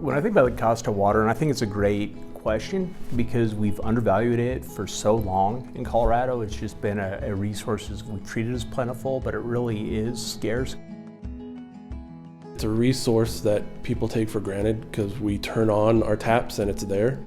When I think about the cost of water, and I think it's a great question because we've undervalued it for so long in Colorado. It's just been a resource we treat it as plentiful, but it really is scarce. It's a resource that people take for granted because we turn on our taps and it's there.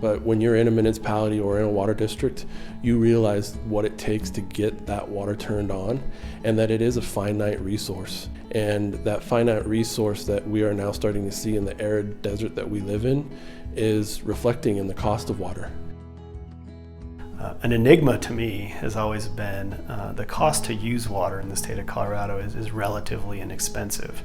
But when you're in a municipality or in a water district, you realize what it takes to get that water turned on and that it is a finite resource. And that finite resource that we are now starting to see in the arid desert that we live in is reflecting in the cost of water. An enigma to me has always been the cost to use water in the state of Colorado is relatively inexpensive,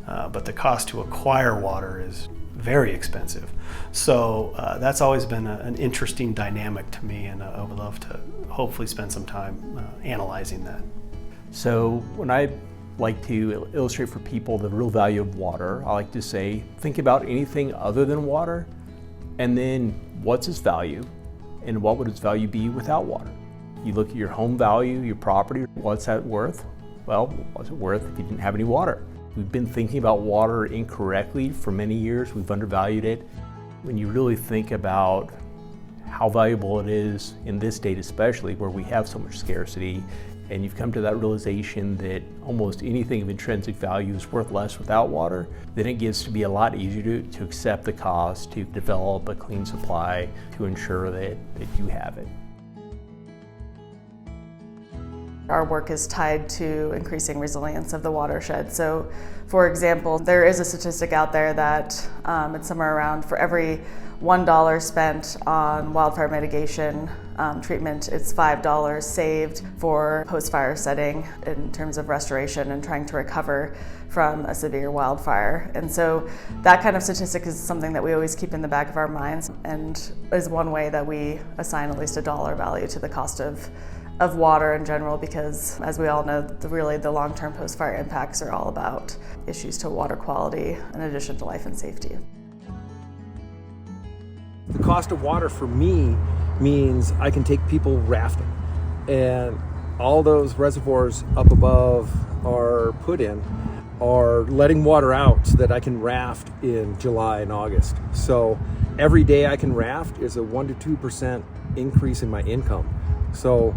but the cost to acquire water is very expensive. So that's always been an interesting dynamic to me, and I would love to hopefully spend some time analyzing that. So when I like to illustrate for people the real value of water, I like to say, think about anything other than water, and then what's its value, and what would its value be without water? You look at your home value, your property, what's that worth? Well, what's it worth if you didn't have any water? We've been thinking about water incorrectly for many years. We've undervalued it. When you really think about how valuable it is in this state especially, where we have so much scarcity, and you've come to that realization that almost anything of intrinsic value is worth less without water, then it gets to be a lot easier to accept the cost, to develop a clean supply, to ensure that you have it. Our work is tied to increasing resilience of the watershed. So, for example, there is a statistic out there that it's somewhere around for every $1 spent on wildfire mitigation treatment, it's $5 saved for post-fire setting in terms of restoration and trying to recover from a severe wildfire. And so that kind of statistic is something that we always keep in the back of our minds and is one way that we assign at least a dollar value to the cost of water in general, because as we all know, really the long-term post-fire impacts are all about issues to water quality in addition to life and safety. The cost of water for me means I can take people rafting, and all those reservoirs up above are put in are letting water out so that I can raft in July and August. So every day I can raft is a 1% to 2% increase in my income. So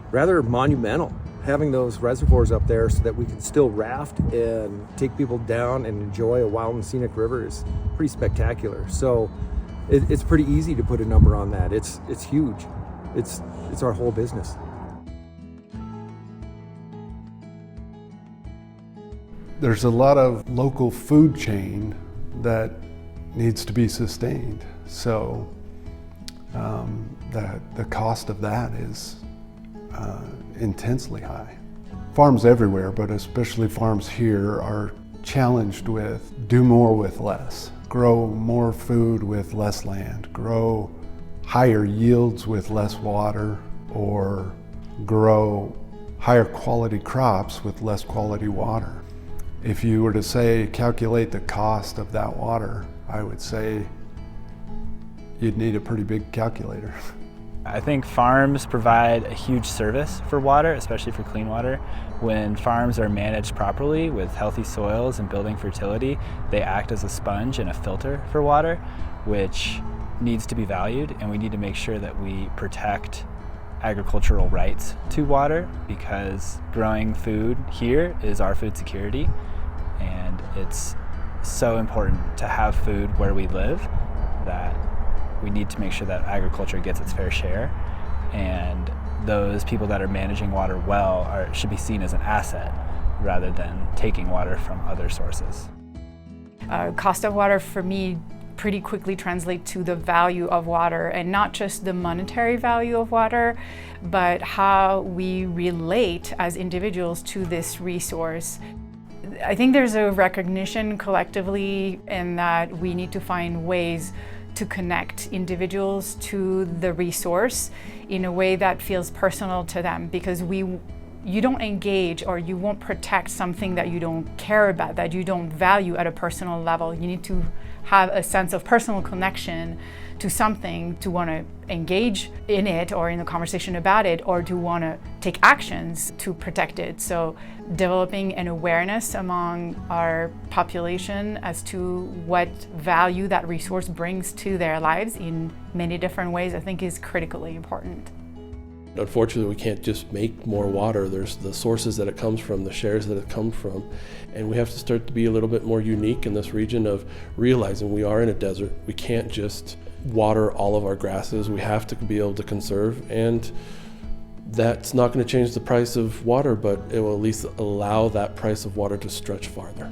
rather monumental having those reservoirs up there so that we can still raft and take people down and enjoy a wild and scenic river is pretty spectacular. So it's pretty easy to put a number on that. It's huge. It's our whole business. There's a lot of local food chain that needs to be sustained. So the cost of that is intensely high. Farms everywhere, but especially farms here, are challenged with do more with less. Grow more food with less land, grow higher yields with less water, or grow higher quality crops with less quality water. If you were to say, calculate the cost of that water, I would say you'd need a pretty big calculator. I think farms provide a huge service for water, especially for clean water. When farms are managed properly with healthy soils and building fertility, they act as a sponge and a filter for water, which needs to be valued, and we need to make sure that we protect agricultural rights to water, because growing food here is our food security, and it's so important to have food where we live that we need to make sure that agriculture gets its fair share, and those people that are managing water well should be seen as an asset rather than taking water from other sources. Cost of water for me pretty quickly translate to the value of water, and not just the monetary value of water, but how we relate as individuals to this resource. I think there's a recognition collectively in that we need to find ways to connect individuals to the resource in a way that feels personal to them, because you don't engage or you won't protect something that you don't care about, that you don't value at a personal level. You need to have a sense of personal connection to something to want to engage in it or in the conversation about it, or to want to take actions to protect it. So developing an awareness among our population as to what value that resource brings to their lives in many different ways, I think is critically important. Unfortunately, we can't just make more water. There's the sources that it comes from, the shares that it comes from, and we have to start to be a little bit more unique in this region of realizing we are in a desert. We can't just water all of our grasses. We have to be able to conserve, and that's not going to change the price of water, but it will at least allow that price of water to stretch farther.